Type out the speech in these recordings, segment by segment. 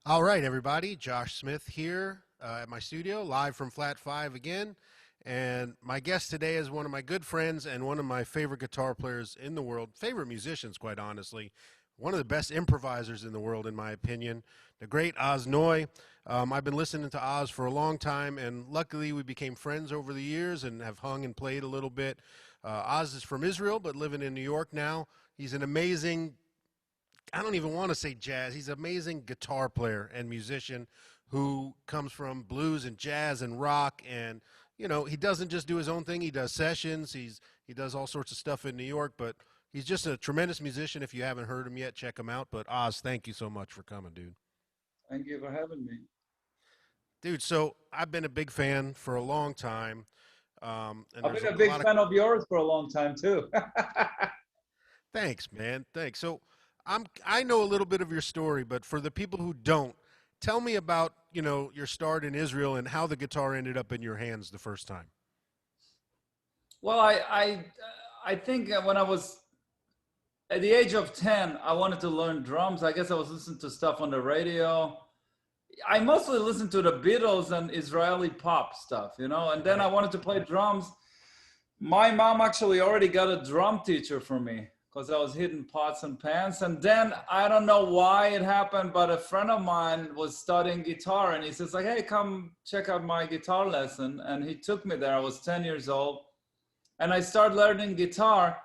All right, everybody. Josh Smith here at my studio, live from Flat 5 again. And my guest today is one of my good friends and one of my favorite guitar players in the world, favorite musicians, quite honestly. One of the best improvisers in the world, in my opinion, the great Oz Noy. I've been listening to Oz for a long time, and luckily we became friends over the years and have hung and played a little bit. Oz is from Israel, but living in New York now. He's an amazing, I don't even want to say jazz. He's an amazing guitar player and musician who comes from blues and jazz and rock. And he doesn't just do his own thing. He does sessions. He does all sorts of stuff in New York. But he's just a tremendous musician. If you haven't heard him yet, check him out. But Oz, thank you so much for coming, dude. Thank you for having me. Dude, so I've been a big fan for a long time. And I've there's been a a big lot of fan of yours for a long time too. thanks, man. Thanks. So I know a little bit of your story, but for the people who don't, tell me about, your start in Israel and how the guitar ended up in your hands the first time. Well, I think when I was at the age of 10, I wanted to learn drums. I guess I was listening to stuff on the radio. I mostly listened to the Beatles and Israeli pop stuff, and then I Right. wanted to play drums. My mom actually already got a drum teacher for me because I was hitting pots and pans. And then I don't know why it happened, but a friend of mine was studying guitar and he says like, hey, come check out my guitar lesson. And he took me there. I was 10 years old and I started learning guitar.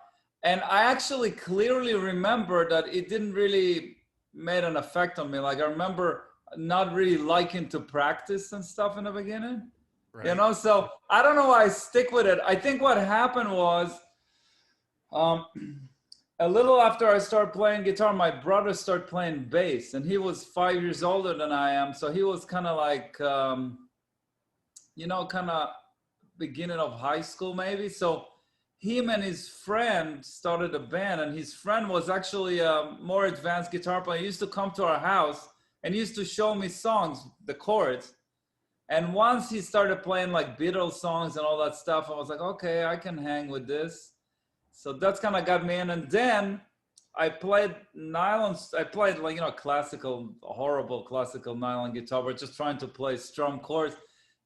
And I actually clearly remember that it didn't really made an effect on me. Like I remember not really liking to practice and stuff in the beginning. Right. So I don't know why I stick with it. I think what happened was um, a little after I started playing guitar, my brother started playing bass, and he was 5 years older than I am. So he was kind of like, kind of beginning of high school maybe. So him and his friend started a band, and his friend was actually a more advanced guitar player. He used to come to our house and he used to show me songs, the chords. And once he started playing like Beatles songs and all that stuff, I was like, okay, I can hang with this. So that's kind of got me in. And then I played nylons. I played like, classical, horrible classical nylon guitar, but just trying to play strum chords.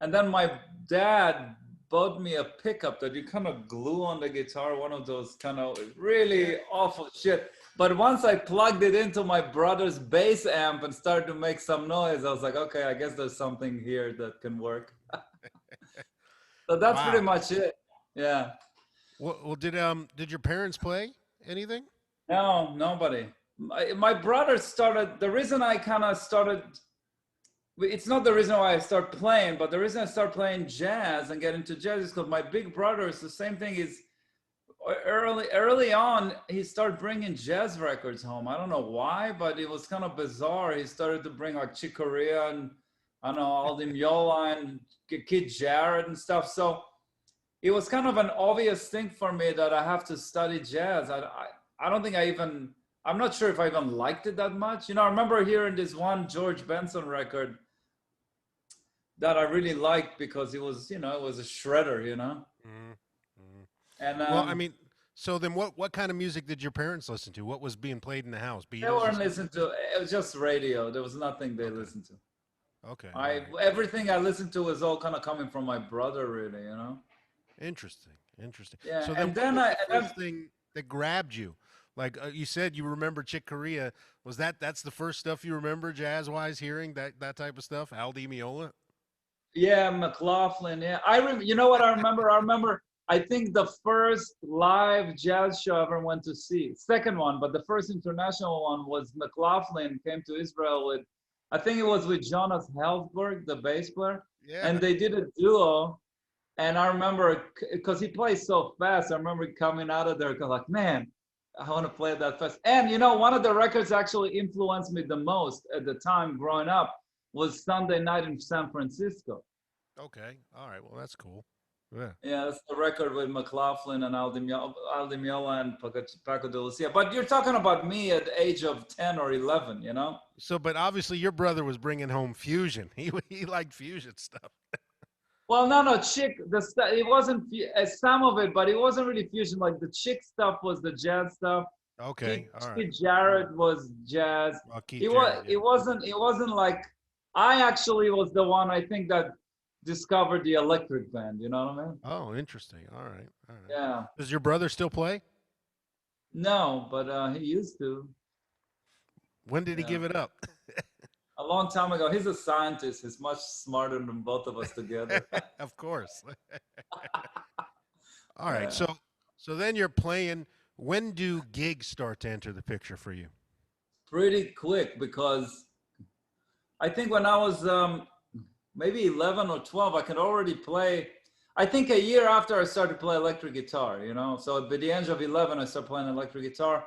And then my dad bought me a pickup that you kind of glue on the guitar, one of those kind of Yeah. really awful shit. But once I plugged it into my brother's bass amp and started to make some noise, I was like, okay, I guess there's something here that can work. So that's pretty Wow. much it. Yeah. Well, did your parents play anything? No, nobody. My brother started, the reason I kind of started, it's not the reason why I start playing, but the reason I start playing jazz and get into jazz is because my big brother is the same thing. Is early on he started bringing jazz records home. I don't know why, but it was kind of bizarre. He started to bring like Chick Corea and I don't know Aldi Meola and Kid Jarrett and stuff. So it was kind of an obvious thing for me that I have to study jazz. I don't think I even, I'm not sure if I even liked it that much. I remember hearing this one George Benson record that I really liked because it was a shredder. mm mm. And Well, I mean, so then what kind of music did your parents listen to? What was being played in the house? they Beatles and weren't stuff? listening to, it was just radio. There was nothing they Okay. listened to. Okay. All I right. Everything I listened to was all kind of coming from my brother, really. Interesting. Interesting. Yeah, So then and what then was I the and then first thing that grabbed you? Like you said you remember Chick Corea. Was that's the first stuff you remember jazz-wise hearing that type of stuff? Aldi Meola? yeah, McLaughlin. Yeah, you know what I remember? I remember. I think the first live jazz show I ever went to see, second one, but the first international one was McLaughlin came to Israel with, I think it was with Jonas Helsberg, the bass player, and Yeah. they did a duo. And I remember because he plays so fast. I remember coming out of there, like, man, I want to play that fast. And one of the records actually influenced me the most at the time growing up was Sunday Night in San Francisco. Okay. All right. Well, that's cool. Yeah. Yeah, that's the record with McLaughlin and Aldi Meola and Paco de Lucia. But you're talking about me at the age of 10 or 11. So, but obviously your brother was bringing home fusion. He liked fusion stuff. Well, no, Chick, it wasn't some of it, but it wasn't really fusion. Like the Chick stuff was the jazz stuff. Okay, all right. Keith Jarrett was jazz. Well, Keith It Jarrett, was yeah. it wasn't like I actually was the one I think that discovered the electric band. You know what I mean? Oh, interesting. All right, all right. Yeah. Does your brother still play? No, but he used to. When did he Yeah. give it up? A long time ago. He's a scientist. He's much smarter than both of us together. Of course. All right. Yeah. So then you're playing. When do gigs start to enter the picture for you? Pretty quick because I think when I was maybe 11 or 12, I could already play. I think a year after I started to play electric guitar, you know. So by the age of 11, I started playing electric guitar.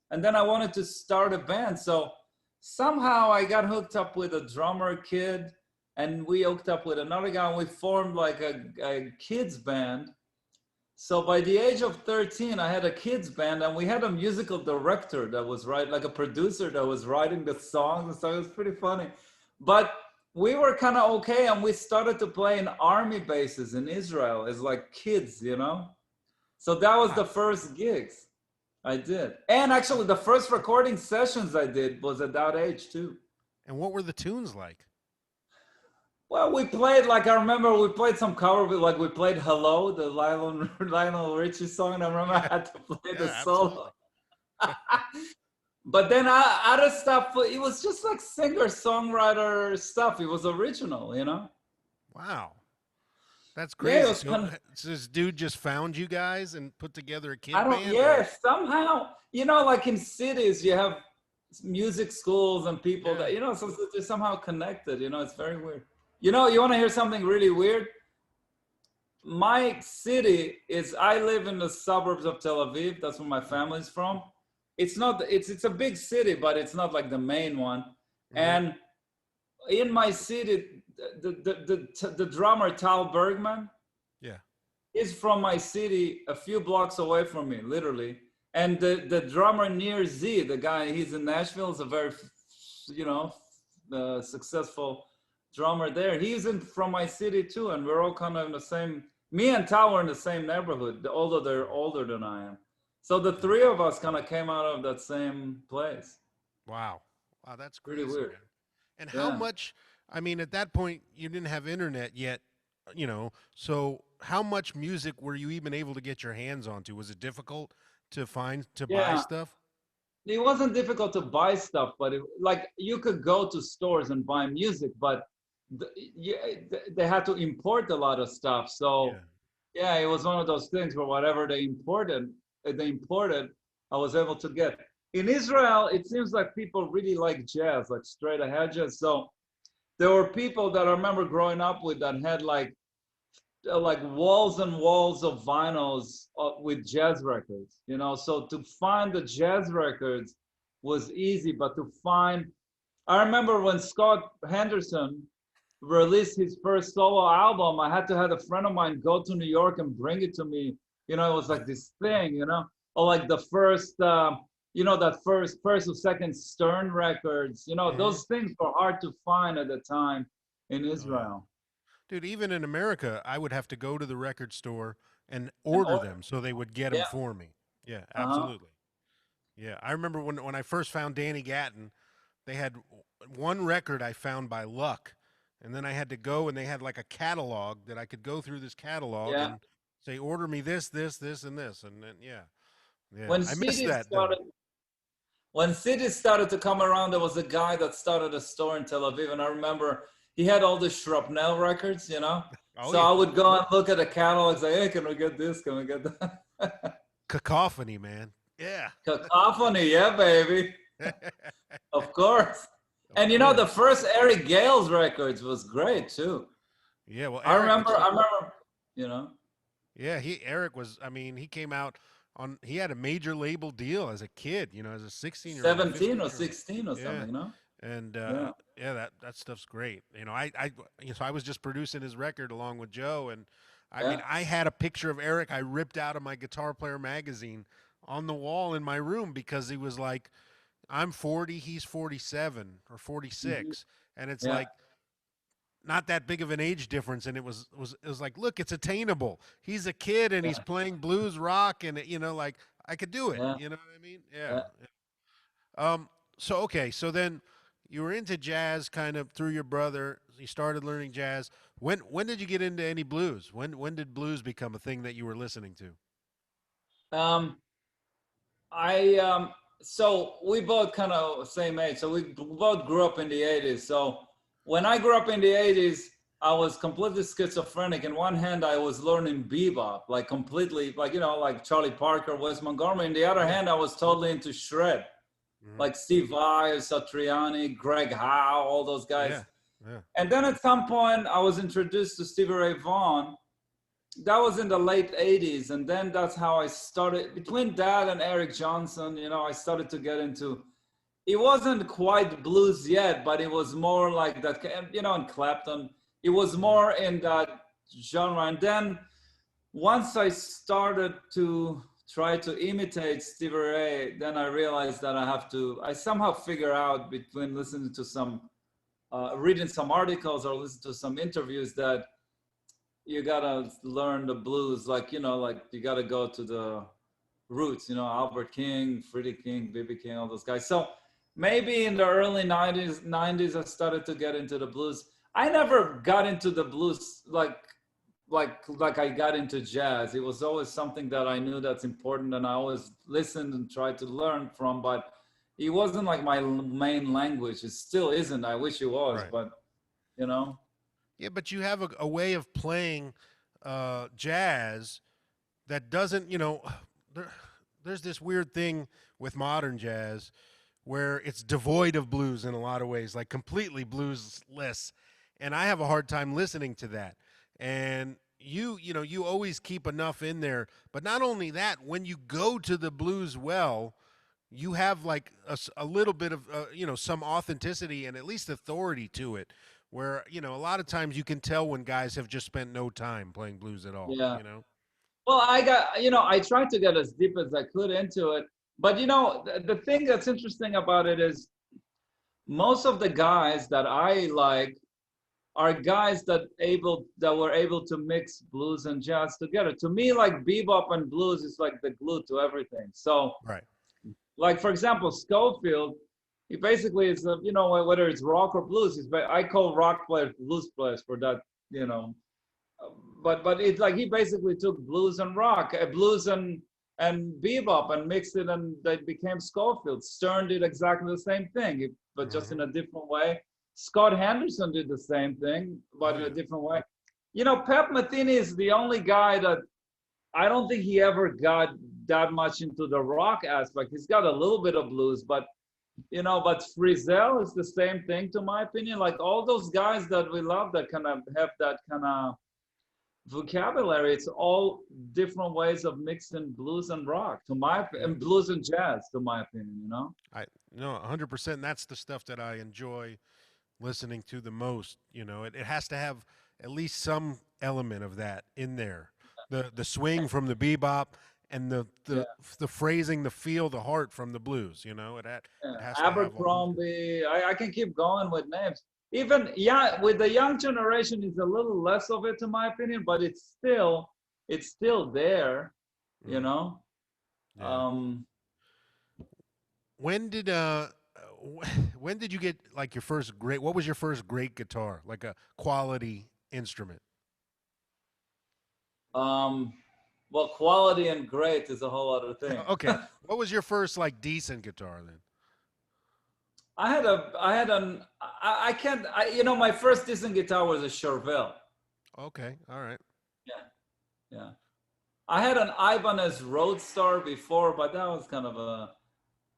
And then I wanted to start a band. So somehow I got hooked up with a drummer kid, and we hooked up with another guy, and we formed like a kids band. So by the age of 13, I had a kids band, and we had a musical director that was like a producer that was writing the songs and stuff. It was pretty funny. But we were kind of okay, and we started to play in army bases in Israel as like kids, you know? So that was the Wow. first gigs I did. And actually, the first recording sessions I did was at that age too. And what were the tunes like? Well, we played like I remember we played some cover, like we played "Hello," the Lionel Richie song. And I remember I Yeah. had to play the Yeah, solo. absolutely. But then other stuff, it was just like singer songwriter stuff. It was original, you know. Wow. That's Yeah, it crazy. was So, kind of. so this dude just found you guys and put together a I kid don't. band, Yeah, or somehow, you know, like in cities, you have music schools and people yeah. that so they're somehow connected. You know, it's very weird. You know, you want to hear something really weird? My city is. I live in the suburbs of Tel Aviv. That's where my family's from. It's not. It's a big city, but it's not like the main one. Hmm. And in my city, the drummer Tal Bergman Yeah. is from my city, a few blocks away from me, literally. And the drummer near Z, the guy, he's in Nashville, is a very, you know, successful drummer there. He's from my city too, and we're all kind of in the same. Me and Tal are in the same neighborhood, although they're older than I am. So the three of us kind of came out of that same place. Wow. Wow, that's Pretty crazy, weird. man. And how Yeah. much, I mean, at that point, you didn't have internet yet, so how much music were you even able to get your hands onto? Was it difficult to find, to buy Yeah. stuff? It wasn't difficult to buy stuff, but like you could go to stores and buy music, but they had to import a lot of stuff. So Yeah. yeah, it was one of those things where whatever they imported, I was able to get. In Israel, it seems like people really like jazz, like straight ahead jazz. So there were people that I remember growing up with that had like walls and walls of vinyls with jazz records, you know. So to find the jazz records was easy, but to find, I remember when Scott Henderson released his first solo album, I had to have a friend of mine go to New York and bring it to me. You know, it was like this thing, you know, or like the first, that first or second Stern records, you know, Hmm. those things were hard to find at the time in Oh, yeah. Israel. Dude, even in America, I would have to go to the record store and And order them so they would get them yeah, for me. Yeah, uh-huh. absolutely. Yeah, I remember when I first found Danny Gatton, they had one record I found by luck, and then I had to go and they had like a catalog that I could go through this catalog Yeah. and say, order me this, this, this, and this, and then yeah, yeah. When I missed CDs that though. started, when CDs started to come around, there was a guy that started a store in Tel Aviv, and I remember he had all the Shrapnel records, you know. Oh So yeah, I would go and look at the catalog, say, "Hey, can we get this? Can we get that?" Cacophony, man. Yeah, Cacophony, yeah, baby, of course. of And the course. first Eric Gale's records was great too. Yeah, well, I Eric remember, was. I remember, you know, Yeah, Eric was. I mean, he came out on. He had a major label deal as a kid. As a 16-year-old, 17 or 15-year-old. 16 or Yeah, something, you know. and Yeah, yeah, that stuff's great. So I was just producing his record along with Joe, and I mean, yeah, I had a picture of Eric I ripped out of my Guitar Player magazine on the wall in my room because he was like, "I'm 40, he's 47 or mhm, 46," and it's yeah, like not that big of an age difference, and it was like, look, it's attainable. He's a kid and he's Yeah, playing blues rock, and like I could do it. yeah, You know what I mean? Yeah. yeah. So okay, so then you were into jazz kind of through your brother. You started learning jazz. When did you get into any blues? When did blues become a thing that you were listening to? Um, I so we both kind of same age. So we both grew up in the 80s. So when I grew up in the 80s, I was completely schizophrenic. In one hand, I was learning bebop, like completely, like like Charlie Parker, Wes Montgomery. In the other Yeah. hand, I was totally into shred, Hmm. like Steve Vai, Satriani, Greg Howe, all those guys. Yeah. Yeah. And then at some point, I was introduced to Stevie Ray Vaughan. That was in the late 80s, and then that's how I started. Between that and Eric Johnson, I started to get into, it wasn't quite blues yet, but it was more like that, and Clapton, it was Hmm. more in that genre. And then once I started to try to imitate Stevie Ray, then I realized that I somehow figure out between listening to some reading some articles or listen to some interviews that you gotta learn the blues, like like you gotta go to the roots, Albert King, Freddie King, BB King, all those guys. So maybe in the early 90s I started to get into the blues. I never got into the blues like I got into jazz. It was always something that I knew that's important, and I always listened and tried to learn from, but it wasn't like my main language. It still isn't. I wish it was, Right. but you know Yeah, but you have a way of playing jazz that doesn't, there, there's this weird thing with modern jazz where it's devoid of blues in a lot of ways, like completely bluesless. And I have a hard time listening to that. And you always keep enough in there. But not only that, when you go to the blues well, you have like a little bit of some authenticity and at least authority to it, where a lot of times you can tell when guys have just spent no time playing blues at all. yeah. Well, I tried to get as deep as I could into it. But the thing that's interesting about it is most of the guys that I like are guys that were able to mix blues and jazz together. To me, like bebop and blues is like the glue to everything. So, Right. like for example, Schofield, he basically is, whether it's rock or blues, I call rock players blues players for that, you know, but it's like he basically took blues and rock, blues and bebop and mixed it, and they became Schofield. Stern did exactly the same thing, but just Hmm. in a different way. Scott Henderson did the same thing, but Oh in a yeah. different way. Pep Metheny is the only guy that I don't think he ever got that much into the rock aspect. He's got a little bit of blues, but Frizzell is the same thing, to my opinion. Like all those guys that we love that kind of have that kind of vocabulary, it's all different ways of mixing blues and rock Yeah. and blues and jazz, to my opinion. I no 100%. That's the stuff that I enjoy listening to the most. It has to have at least some element of that in there. The swing from the bebop and the Yeah, the the phrasing, the feel, the heart from the blues. yeah. It has to have all. Abercrombie, I can keep going with names. Even, yeah, with the young generation it's a little less of it, to my opinion, but it's still there, you Mm, know yeah. um When did when did you get like your first great? What was your first great guitar? Like a quality instrument? um well, quality and great is a whole other thing. Okay. What was your first like decent guitar then? I had an I can't I you know my first decent guitar was a Charvel. Okay. All right. Yeah, yeah. I had an Ibanez Roadstar before, but that was kind of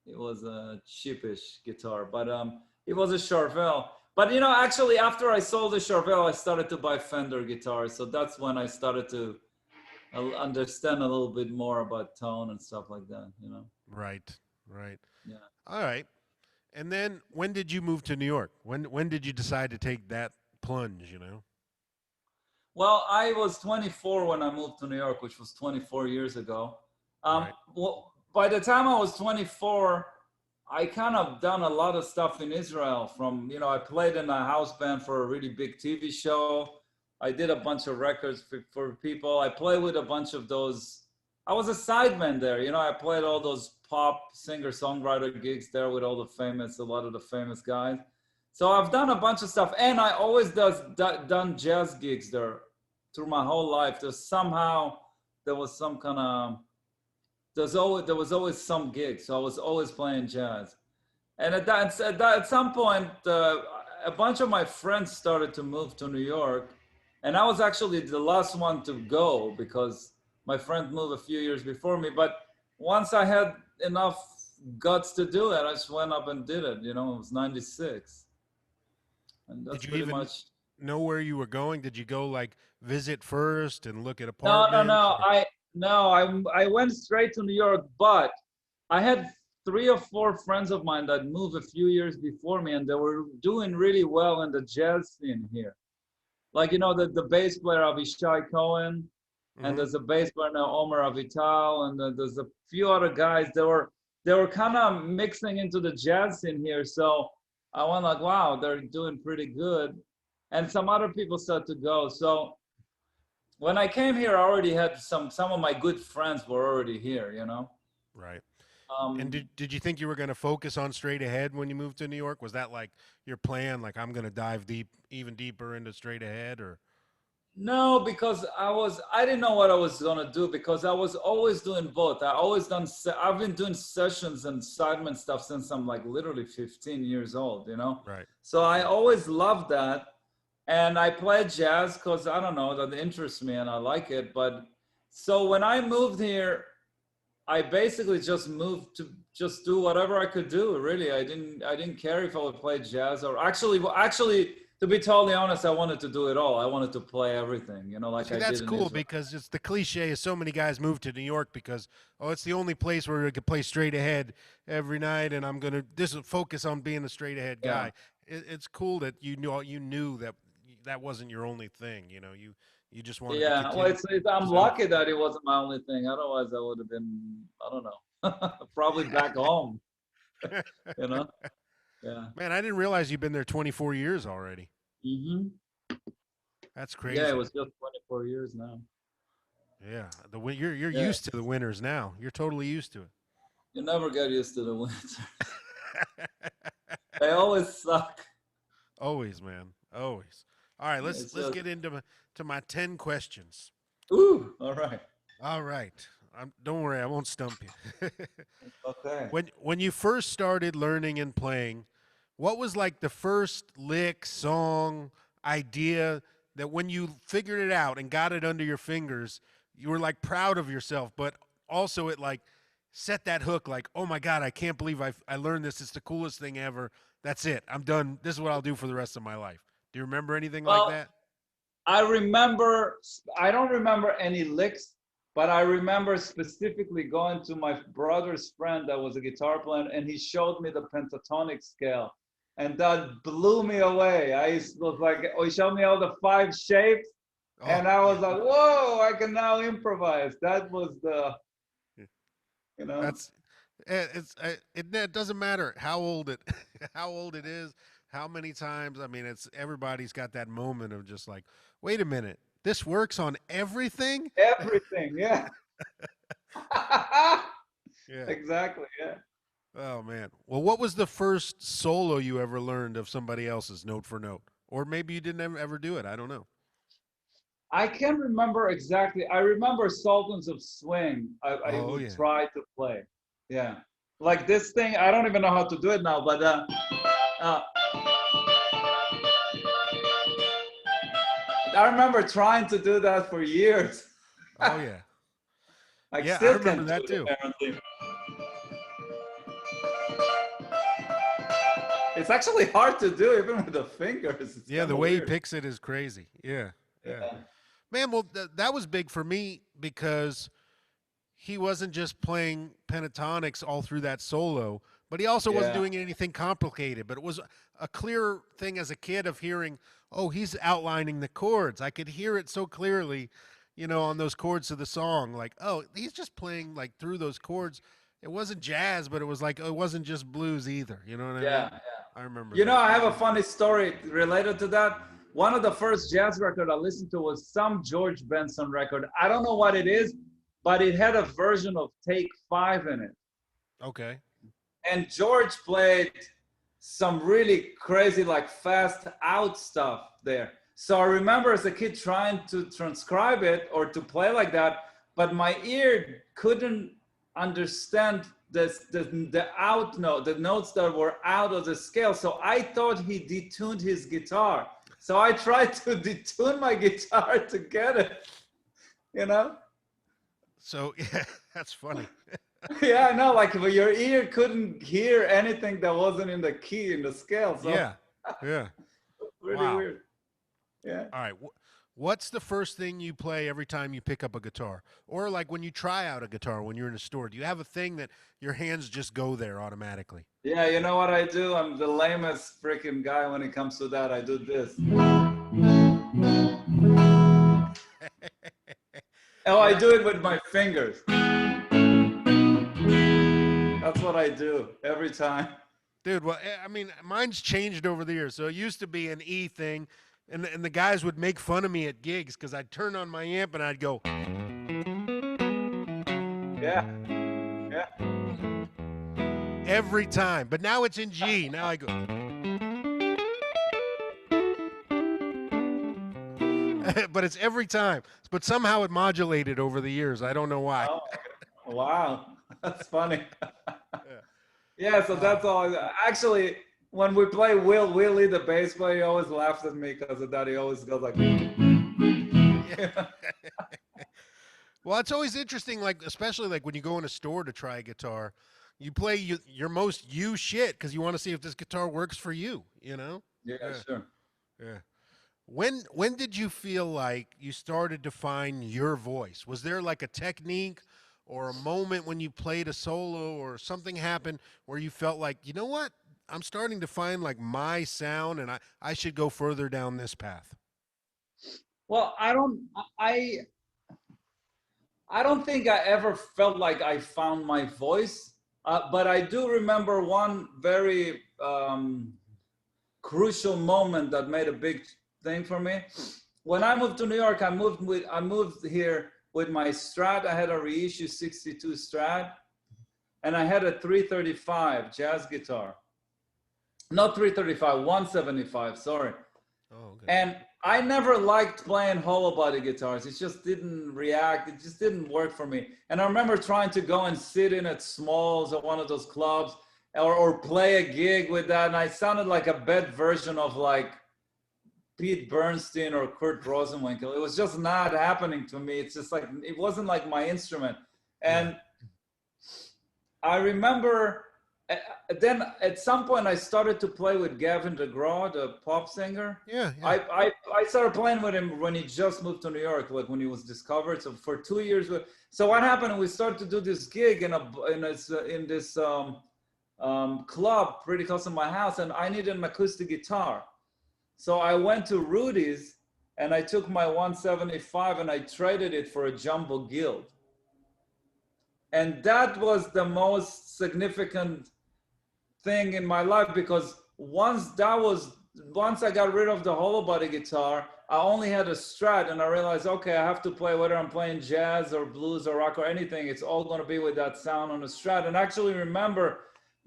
it was a cheapish guitar, but it was a Charvel. But actually, after I sold the Charvel, I started to buy Fender guitars. So that's when I started to understand a little bit more about tone and stuff like that. Right. Right. Yeah. All right. And then when did you move to New York? When did you decide to take that plunge? Well, I was 24 when I moved to New York, which was 24 years ago. Right. Well, by the time I was 24, I kind of done a lot of stuff in Israel. From I played in a house band for a really big TV show. I did a bunch of records for people. I played with a bunch of those. I was a sideman there. I played all those pop singer songwriter gigs there with all a lot of the famous guys. So I've done a bunch of stuff, and I always done jazz gigs there through my whole life. There was some kind of there was always some gig, so I was always playing jazz. And at some point, a bunch of my friends started to move to New York, and I was actually the last one to go because my friend moved a few years before me. But once I had enough guts to do it, I just went up and did it. It was '96, and Did that's you pretty even much. know where you were going? Did you go like visit first and look at No, no, apartments? no. I went straight to New York, but I had 3 or 4 friends of mine that moved a few years before me, and they were doing really well in the jazz scene here. Like the bass player Avishai Cohen, and Hmm. there's a bass player now Omer Avital, and then there's a few other guys. They were kind of mixing into the jazz scene here. So I went like, wow, they're doing pretty good, and some other people started to go. So when I came here, I already had some of my good friends were already here. Right. And Um, did you think you were going to focus on straight ahead when you moved to New York? Was that like your plan? Like I'm going to dive even deeper into straight ahead, or no, because I didn't know what I was gonna do because I was always doing both. I've been doing sessions and sideman stuff since I'm like literally 15 years old. right? So I Right. always loved that. And I play jazz because I don't know, that interests me and I like it. But so when I moved here, I basically just moved to just do whatever I could do. Really, I didn't care if I would play jazz or actually, to be totally honest, I wanted to do it all. I wanted to play everything, like See, I that's did in cool Israel. because it's the cliche is so many guys move to New York because it's the only place where I could play straight ahead every night, and I'm gonna this is focus on being a straight ahead Yeah, guy. It's cool that you knew that that wasn't your only thing. You just wanted to yeah. Well, continue I'm yourself. lucky that it wasn't my only thing. Otherwise, I would have been, I don't know, probably back home. You know? Yeah. Man, I didn't realize you've been there 24 years already. Hmm. That's Yeah, it crazy. was just 24 years now. Yeah, you're Yeah, used to the winters now. You're totally used to you never get used to the winter. it. They always suck. Always, man. Always. All right, let's It's let's just, get into my 10 questions. ooh, all right. All right. Don't worry, I won't stump you. Okay. when you first started learning and playing, what was like the first lick, song, idea that when you figured it out and got it under your fingers, you were like proud of yourself, but also it like set that hook like, "Oh my god, I can't believe I learned this. It's the coolest thing ever. That's it. I'm done. This is what I'll do for the rest of my life." Do you remember anything like Well, that? I remember, I don't remember any licks, but I remember specifically going to my brother's friend that was a guitar player, and he showed me the pentatonic scale. And that blew me away. Was like, oh, he showed me all the 5 shapes, Oh, and I was yeah. like, whoa, I can now improvise. That was you know, That's it doesn't matter how old it how old it is, how many times. I mean, it's everybody's got that moment of just like, wait a minute, this works on everything. everything. Yeah. Yeah. Exactly. Yeah. Oh man. Well, what was the first solo you ever learned of somebody else's note for note? Or maybe you didn't ever do it. I don't know. I can't remember exactly. I remember Sultans of Swing. I Oh would yeah. try to play. Yeah. Like this thing, I don't even know how to do it now, but uh, I remember trying to do that for years. Oh yeah. I Yeah, I still remember can't do that it, too. apparently. It's actually hard to do even with the fingers. It's Yeah, kind the of way he weird. picks it is crazy. Yeah. Yeah. Yeah. Man, well, that was big for me because he wasn't just playing pentatonics all through that solo, but he also wasn't Yeah. doing anything complicated. But it was a clear thing as a kid of hearing, oh, he's outlining the chords. I could hear it so clearly, on those chords of the song. Like, oh, he's just playing like through those chords. it wasn't jazz, but it was like it wasn't just blues either. You know what I mean? Yeah, yeah. I remember You know, that. I have a funny story related to that. One of the first jazz record I listened to was some George Benson record. I don't know what it is, but it had a version of Take Five in it. Okay. And George played some really crazy, like fast out stuff there. So I remember as a kid trying to transcribe it or to play like that, but my ear couldn't understand the out note, the notes that were out of the scale. So I thought he detuned his guitar. So I tried to detune my guitar to get it, you know? So yeah, that's funny. Yeah, I know. Like your ear couldn't hear anything that wasn't in the key in the scale. So Yeah. Yeah. really Wow. weird. Yeah. All right. What's the first thing you play every time you pick up a guitar? Or like when you try out a guitar when you're in a store, do you have a thing that your hands just go there automatically? Yeah, you know what I do? I'm the lamest freaking guy when it comes to that. I do this. Oh, I Yeah. do it with my fingers. That's what I do every time. Dude, well, I mean, mine's changed over the years. So it used to be an E thing, and the guys would make fun of me at gigs because I'd turn on my amp and I'd go Yeah, yeah. every time. But now it's in G. Now I go. But it's every time. But somehow it modulated over the years. I don't know why. Oh, wow. That's funny. Yeah. Yeah, so Oh. that's all. Actually, when we play Willie, the bass player, he always laughs at me because of that. He always goes like, Yeah. Well, it's always interesting, like especially like when you go in a store to try a guitar, you play your most you shit because you want to see if this guitar works for you. You know? yeah, Yeah, sure. yeah. When did you feel like you started to find your voice? Was there like a technique or a moment when you played a solo or something happened where you felt like, you know what? I'm starting to find like my sound and I should go further down this path. Well, I I don't think I ever felt like I found my voice, but I do remember one very crucial moment that made a big thing for me. When I moved to New York, I moved here with my Strat. I had a reissue '62 Strat, and I had a 335 jazz guitar. Not 335, 175. Sorry. Oh, okay. And I never liked playing hollow body guitars. It just didn't react. It just didn't work for me. And I remember trying to go and sit in at Smalls or one of those clubs or play a gig with that. And I sounded like a bad version of like Pete Bernstein or Kurt Rosenwinkel. It was just not happening to me. It's just like, it wasn't like my instrument. Yeah. And I remember then at some point I started to play with Gavin DeGraw, the pop singer. Yeah, yeah. I started playing with him when he just moved to New York, like when he was discovered. So for 2 years, so what happened? We started to do this gig in this club pretty close to my house, and I needed an acoustic guitar. So I went to Rudy's and I took my 175 and I traded it for a Jumbo Guild. And that was the most significant thing in my life because once I got rid of the hollow body guitar, I only had a Strat, and I realized, okay, I have to play, whether I'm playing jazz or blues or rock or anything, it's all going to be with that sound on the Strat. And I actually remember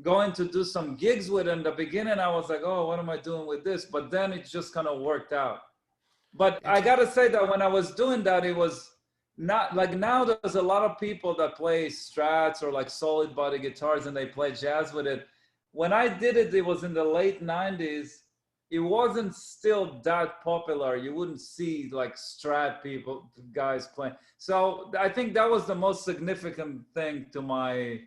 going to do some gigs with it. In the beginning, I was like, oh, what am I doing with this? But then it just kind of worked out. But I It's gotta say that when I was doing that, it was not like, now there's a lot of people that play Strats or like solid body guitars and they play jazz with it. When I did it, it was in the late 90s. It wasn't still that popular. You wouldn't see like Strat people, guys playing. So I think that was the most significant thing to my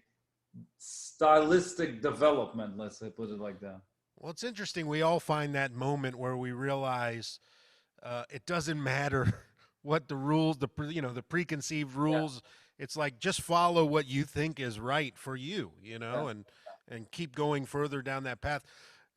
stylistic development, let's say, put it like that. well, it's interesting. We all find that moment where we realize it doesn't matter what the rules, the preconceived Yeah, rules. It's like just follow what you think is right for you, yeah, and keep going further down that path.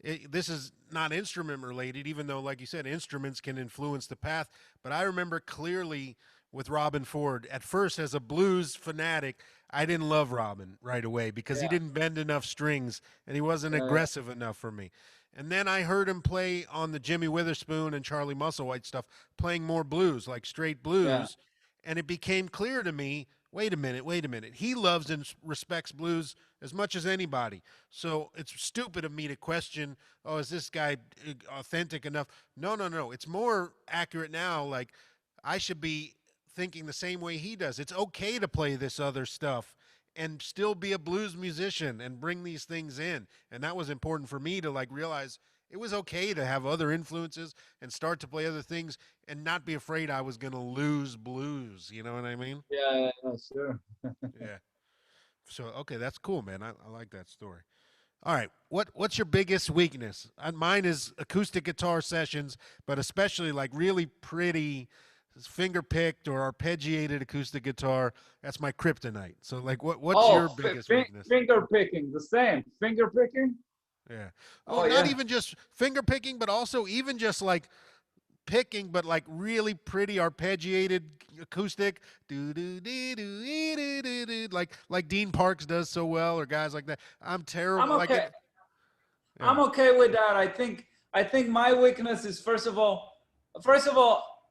This is not instrument related, even though, like you said, instruments can influence the path. But I remember clearly with Robin Ford. At first, as a blues fanatic, I didn't love Robin right away because he Yeah, didn't bend enough strings and he wasn't yeah, aggressive enough for me. And then I heard him play on the Jimmy Witherspoon and Charlie Musselwhite stuff, playing more blues, like straight yeah, blues. And it became clear to me, wait a minute, wait a minute. He loves and respects blues as much as anybody. So it's stupid of me to question, oh, is this guy authentic enough? No, no, no. It's more accurate now. Like, I should be thinking the same way he does. It's okay to play this other stuff and still be a blues musician and bring these things in. And that was important for me to like realize it was okay to have other influences and start to play other things and not be afraid I was going to lose blues. You know what I mean? yeah, yeah, sure. Yeah. So okay, that's cool, man. I like that story. All right, what's your biggest weakness? Mine is acoustic guitar sessions, but especially like really pretty finger picked or arpeggiated acoustic guitar. That's my kryptonite. So like, what's Oh, your biggest weakness? finger picking, the same. Finger picking? Yeah. Oh, Oh, not yeah. even just finger picking, but also even just like picking, but like really pretty arpeggiated acoustic, do do do do do do do, like Dean Parks does so well, or guys like that. I'm I'm terrible. Like okay. it. Yeah. I'm okay with that. I think my weakness is first of all,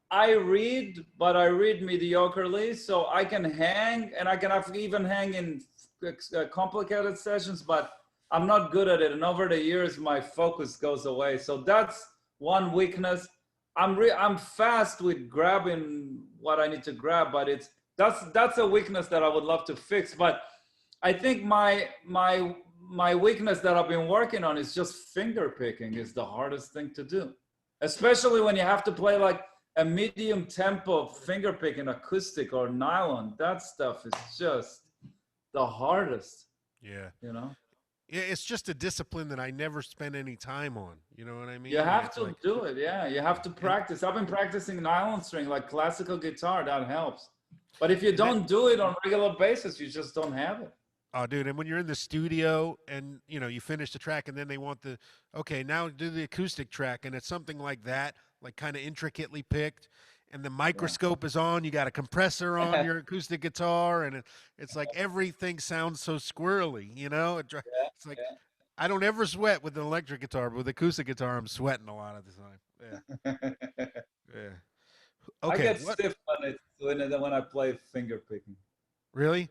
I read, but I read mediocrely, so I can hang, and I can even hang in complicated sessions, but I'm not good at it. And over the years, my focus goes away. So that's one weakness. I'm fast with grabbing what I need to grab, but that's a weakness that I would love to fix. But I think my weakness that I've been working on is just finger picking is the hardest thing to do, especially when you have to play like a medium tempo finger picking acoustic or nylon. That stuff is just the hardest, Yeah. you know? Yeah, it's just a discipline that I never spend any time on. You know what I You mean? And have it's to like, do it. Yeah, you have to and practice. I've been practicing nylon string like classical guitar. That helps. But if you and that don't do it on a regular basis, you just don't have it. oh, dude, and when you're in the studio and you finish the track and then they want the okay, now do the acoustic track and it's something like that, like kind of intricately picked, and the Yeah. microscope is on, you got a compressor on your acoustic guitar, and it's like everything sounds so squirrely, It's like Yeah, I don't ever sweat with an electric guitar, but with acoustic guitar, I'm sweating a lot of the time. Yeah, yeah. yeah. I Okay, get what stiff when I play finger picking. really?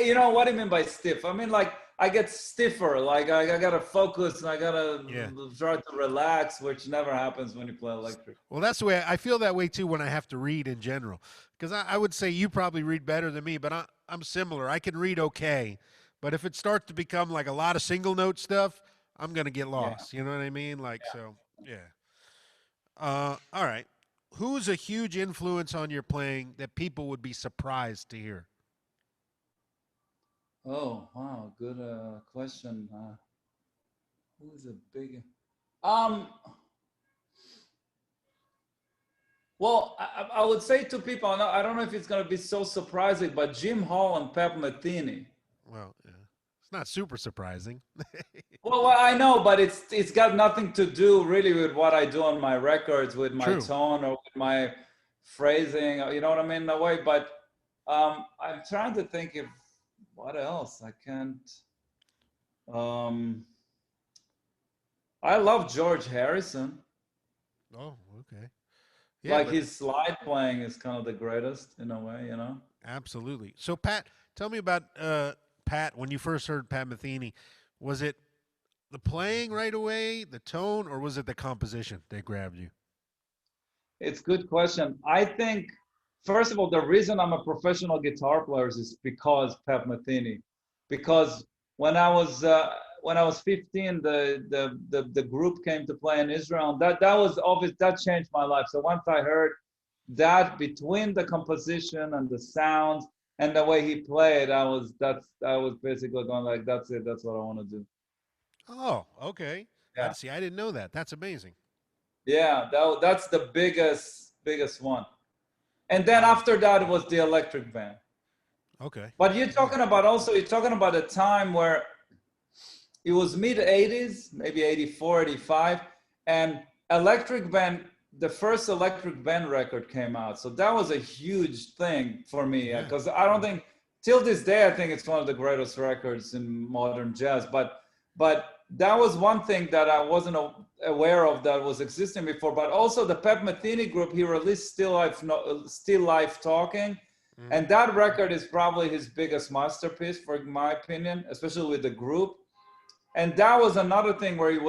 You know what do you mean by stiff? I mean like I get stiffer. Like I gotta focus and I gotta Yeah. try to relax, which never happens when you play electric. Well, that's the way I feel that way too when I have to read in general. Because I would say you probably read better than me, but I'm similar. I can read okay, but if it starts to become like a lot of single note stuff, I'm gonna get Yeah. lost. You know what I mean? Like so, yeah. All right. Who's a huge influence on your playing that people would be surprised to hear? Oh wow, good question. Who's a big? Um. Well, I would say to people, I don't know if it's gonna be so surprising, but Jim Hall and Pep Metheny. Well, yeah. It's not super surprising. Well, I know, but it's got nothing to do really with what I do on my records, with my True. tone or with my phrasing. You know what I mean? In a way, but I'm trying to think if what else I can't. Um, I love George Harrison. Oh, okay. Yeah, Like but his slide playing is kind of the greatest in a way, you know. absolutely. So, Pat, tell me about Pat. When you first heard Pat Metheny, was it the playing right away, the tone, or was it the composition that grabbed you? It's a good question. I think, first of all, the reason I'm a professional guitar player is because Pep Metheny. Because when I was uh, when I was 15, the group came to play in Israel. And that was obvious. That changed my life. So once I heard that between the composition and the sounds and the way he played, I was basically going like, that's it. That's what I want to do. Oh, okay. I Yeah, see. I didn't know that. That's amazing. yeah. That's the biggest one. And then Wow. after that, it was the electric band. Okay. But Yeah. you're talking about a time where it was mid 80s, maybe 84, 85, and electric band the first electric band record came out. So that was a huge thing for me Yeah. because I don't think till this day I think it's one of the greatest records in modern jazz. But that was one thing that I wasn't aware of that was existing before. But also the Pep Metheny group, he released Still Life Talking. Mhm. And that record is probably his biggest masterpiece, for my opinion, especially with the group. And that was another thing where it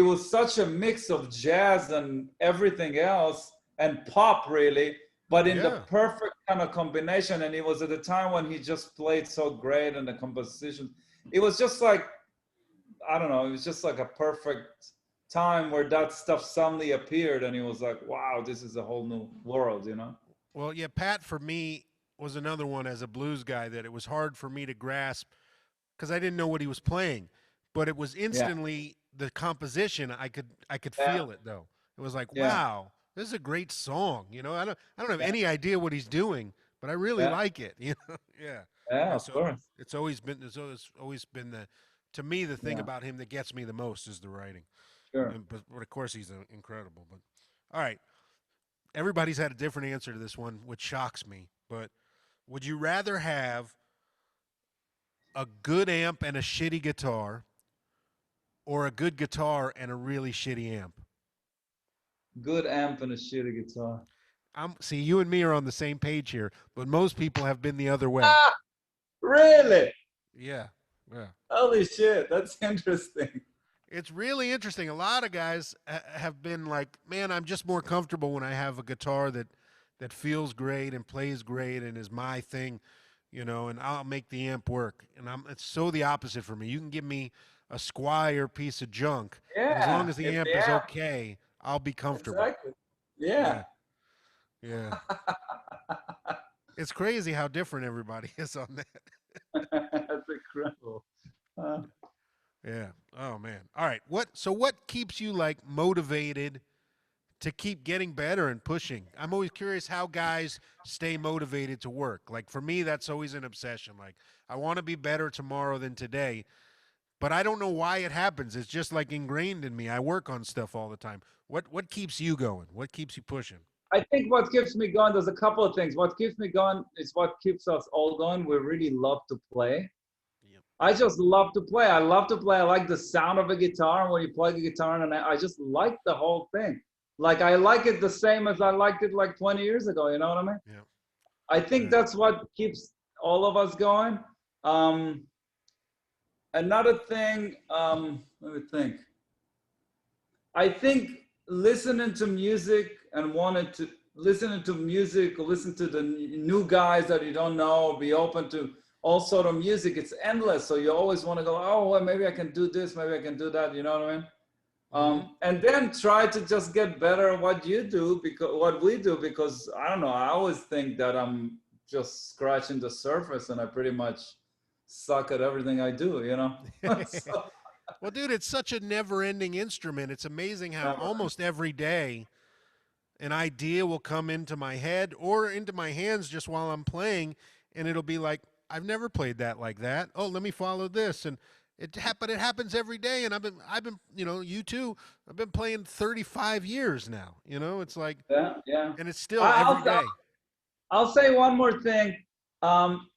was such a mix of jazz and everything else and pop really, but in the Yeah. perfect kind of combination. And it was at the time when he just played so great and the composition. It was just like, I don't know, it was just like a perfect time where that stuff suddenly appeared and it was like, wow, this is a whole new world, you know? Well, yeah, Pat for me was another one as a blues guy that it was hard for me to grasp because I didn't know what he was playing, but it was Yeah, instantly the composition. I could yeah, feel it though. It was like, yeah, wow, this is a great song. I don't have yeah, any idea what he's doing, but I really yeah, like it. Yeah, yeah, yeah. of So course. it's always been the to me the thing Yeah, about him that gets me the most is the writing. sure. But of course he's incredible. But all right, everybody's had a different answer to this one, which shocks me. But would you rather have a good amp and a shitty guitar, or a good guitar and a really shitty amp? Good amp and a shitty guitar. See, you and me are on the same page here, but most people have been the other way. Ah, really? Yeah, yeah. Holy shit, that's interesting. It's really interesting. A lot of guys have been like, "Man, I'm just more comfortable when I have a guitar that feels great and plays great and is my thing, and I'll make the amp work." And it's so the opposite for me. You can give me a Squire piece of junk, and as long Yeah, as the if amp the is amp, okay, I'll be comfortable. exactly. Yeah. Yeah, yeah. It's crazy how different everybody is on that. That's incredible. Uh, Yeah. Oh man. All right. So what keeps you like motivated to keep getting better and pushing? I'm always curious how guys stay motivated to work. Like for me, that's always an obsession. Like I want to be better tomorrow than today, but I don't know why it happens. It's just like ingrained in me. I work on stuff all the time. What keeps you going? What keeps you pushing? I think what keeps me going, there's a couple of things. What keeps me going is what keeps us all going. We really love to play. Yep. I just love to play. I love to play. I like the sound of a guitar when you plug a guitar, and I just like the whole thing. Like I like it the same as I liked it like 20 years ago. You know what I mean? Yeah. I think Yeah. that's what keeps all of us going. Um, Another thing, let me think. I think listening to music and wanting to listening to music or listen to the new guys that you don't know, be open to all sort of music. It's endless. So you always want to go, oh, well, maybe I can do this, maybe I can do that. You know what I mean? Mm-hmm. And then try to just get better at what you do, because what we do, because I don't know, I always think that I'm just scratching the surface and I pretty much suck at everything I do, you know? So, Well, dude, it's such a never-ending instrument. It's amazing how never. almost every day an idea will come into my head or into my hands just while I'm playing, and it'll be like, I've never played that like that. Oh, let me follow this, and but it happens every day. And I've been, you too. I've been playing 35 years now. It's like, Yeah, yeah. and it's still I- every I'll, I'll day. I'll say one more thing. Um,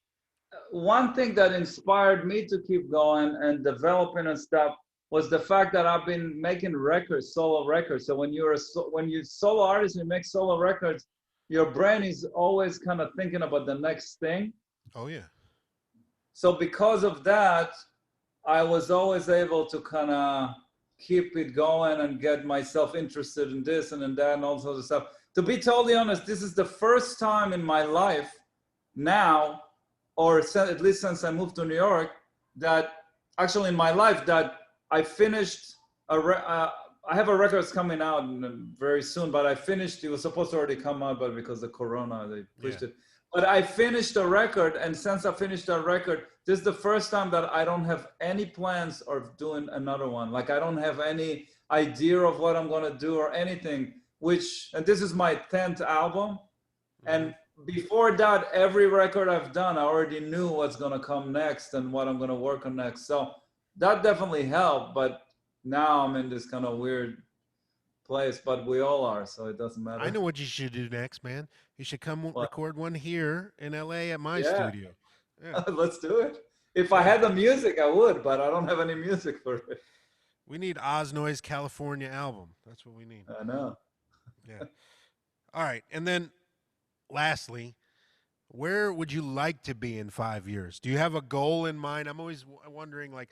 One thing that inspired me to keep going and developing and stuff was the fact that I've been making records, solo records. So when when you're solo artist, and you make solo records, your brain is always kind of thinking about the next thing. Oh yeah, So because of that, I was always able to kind of keep it going and get myself interested in this and in that and all sorts of stuff. To be totally honest, this is the first time in my life now, or at least since I moved to New York, that actually in my life that I finished I have a record that's coming out very soon, but I finished. It was supposed to already come out, but because of Corona, they yeah. pushed it. But I finished a record, and since I finished that record, this is the first time that I don't have any plans of doing another one. Like I don't have any idea of what I'm gonna do or anything. And this is my 10th album, Mm-hmm. and before that, every record I've done, I already knew what's gonna come next and what I'm gonna work on next. So that definitely helped. But now I'm in this kind of weird place, but we all are, so it doesn't I matter. know what you should do next, man. You should come Well, record one here in LA at my yeah, studio. Yeah, let's do it. If I yeah. had the music, I would, but I don't have any music for it. We need Oz Noy's California album. That's what we need. I know. Yeah. All right. And then lastly, where would you like to be in 5 years? Do you have a goal in mind? I'm always wondering, like,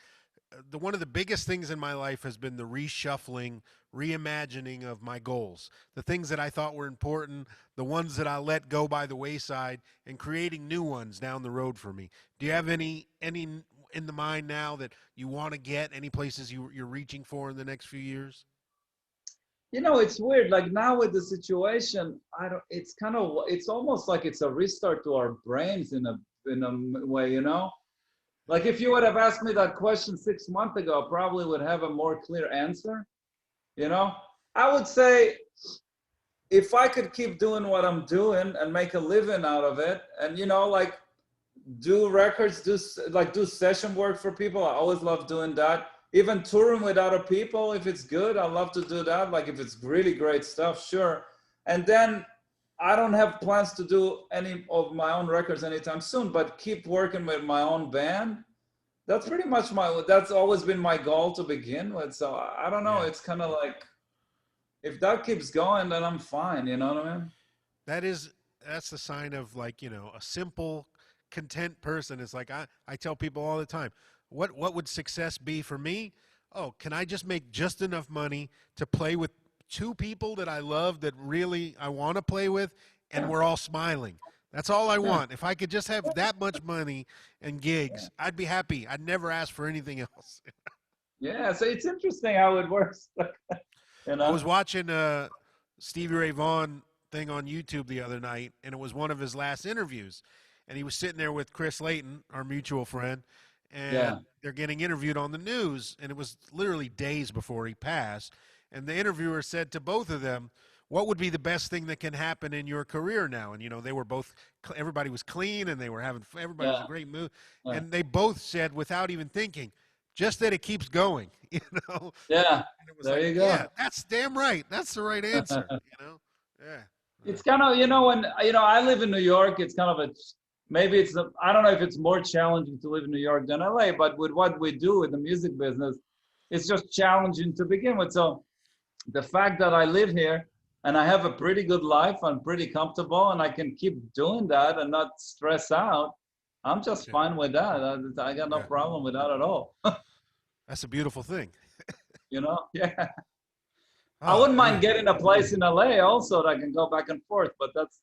the one of the biggest things in my life has been the reshuffling, reimagining of my goals. The things that I thought were important, the ones that I let go by the wayside, and creating new ones down the road for me. Do you have any in the mind now that you want to get? Any places you're reaching for in the next few years? You know, it's weird. Like now with the situation, I don't. It's kind of. It's almost like it's a restart to our brains in a way. You know, like if you would have asked me that question 6 months ago, I probably would have a more clear answer. You know, I would say if I could keep doing what I'm doing and make a living out of it, and you know, like do records, do session work for people. I always love doing that. Even touring with other people, if it's good, I love to do that. Like if it's really great stuff, sure. And then I don't have plans to do any of my own records anytime soon, but keep working with my own band. That's pretty much that's always been my goal to begin with. So I don't know. Yeah. It's kind of like, if that keeps going, then I'm fine. You know what I mean? That is that's the sign of, like, a simple, content person. It's like I tell people all the time, what would success be for me? Oh, can I just make just enough money to play with two people that I love, that really I want to play with, and Yeah. we're all smiling. That's all I Yeah. want. If I could just have that much money and Yeah. gigs, I'd be happy. I'd never ask for anything else. Yeah. So it's interesting how it works. You I know? was watching Stevie Ray Vaughan thing on YouTube the other night, and it was one of his last interviews. And he was sitting there with Chris Layton, our mutual friend, Yeah. and they're getting interviewed on the news. And it was literally days before he passed. And the interviewer said to both of them, "What would be the best thing that can happen in your career now?" And they were both, everybody was clean, and they were having, everybody was in Yeah. a great mood. Yeah. And they both said, without even thinking, just that it keeps going. you know. Yeah. And it was There like, you yeah, go. that's damn right. That's the right answer. Yeah. It's kind of, when, I live in New York, it's kind of maybe I don't know if it's more challenging to live in New York than LA, but with what we do with the music business, it's just challenging to begin with. So the fact that I live here and I have a pretty good life, I'm pretty comfortable, and I can keep doing that and not stress out, I'm just Yeah. fine with that. I got no Yeah. problem with that at all. That's a beautiful thing. Yeah. I Oh, wouldn't mind man. getting a place in LA also that I can go back and forth, but That's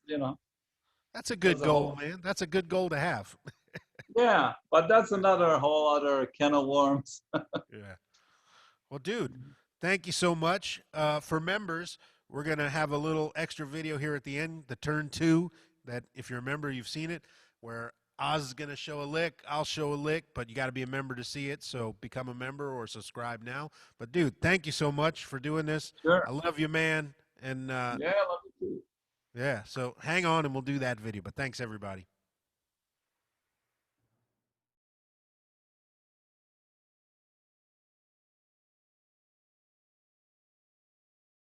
a good that's a goal, whole, man. That's a good goal to have. yeah, but that's another whole other can of worms. Yeah. Well, dude, thank you so much. For members, we're going to have a little extra video here at the end, the turn two, that if you're a member, you've seen it, where Oz is going to show a lick, I'll show a lick, but you got to be a member to see it. So become a member or subscribe now. But, dude, thank you so much for doing this. Sure. I love you, man. And Yeah, love you too. yeah, so hang on and we'll do that video. But thanks, everybody.